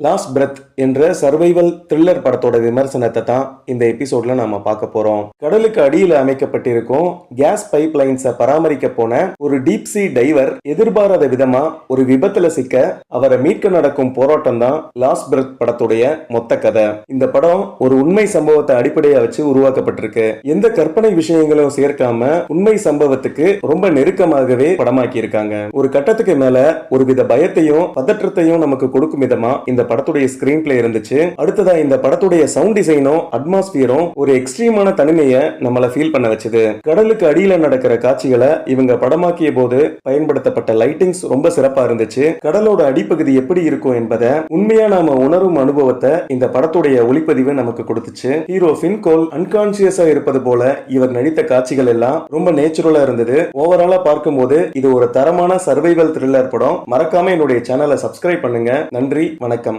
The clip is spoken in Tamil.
லாஸ்ட் பிரெத் என்ற சர்வைவல் த்ரில்லர் படத்தோட விமர்சனத்தை தான் இந்த எபிசோட்ல நாம பார்க்க போறோம். கடலுக்கு அடியில் அமைக்கப்பட்டிருக்கும் கேஸ் பைப் லைன்ஸை பராமரிக்க போன ஒரு டீப் சி டைவர் எதிர்பாராத விதமா ஒரு விபத்துல சிக்க அவரை மீட்க நடக்கும் போராட்டம் தான் லாஸ்ட் பிரெத் படத்துடைய மொத்த கதை. இந்த படம் ஒரு உண்மை சம்பவத்தை அடிப்படையா வச்சு உருவாக்கப்பட்டிருக்கு. எந்த கற்பனை விஷயங்களும் சேர்க்காம உண்மை சம்பவத்துக்கு ரொம்ப நெருக்கமாகவே படமாக்கி இருக்காங்க. ஒரு கட்டத்துக்கு மேல ஒருவித பயத்தையும் பதற்றத்தையும் நமக்கு கொடுக்கும் விதமா இந்த படத்துடைய ஸ்கிரீன் பிளே இருந்துச்சு. அடுத்ததா இந்த படத்துடைய சவுண்ட் டிசைனும் அட்மாஸ்பியரும் ஒரு எக்ஸ்ட்ரீமான தனிமையை நம்மள ஃபீல் பண்ண வச்சது. கடலுக்கு அடியில நடக்கிற காட்சிகளை இவங்க படமாக்கிய போது பயன்படுத்தப்பட்ட லைட்டிங்ஸ் ரொம்ப சிறப்பா இருந்துச்சு. கடலோட அடிப்பகுதி எப்படி இருக்கும் என்பதை உண்மையா நாம உணரும் அனுபவத்தை இந்த படத்துடைய ஒளிப்பதிவு நமக்கு கொடுத்துச்சு. ஹீரோ ஃபின் கோல் அன்கான்சியஸா இருப்பது போல இவர் நடித்த காட்சிகள் எல்லாம் ரொம்ப நேச்சுரலா இருந்தது. ஓவராலா பார்க்கும்போது இது ஒரு தரமான சர்வைவல் த்ரில்லர் படம். மறக்காம என்னுடைய சேனலை சப்ஸ்கிரைப் பண்ணுங்க. நன்றி, வணக்கம்.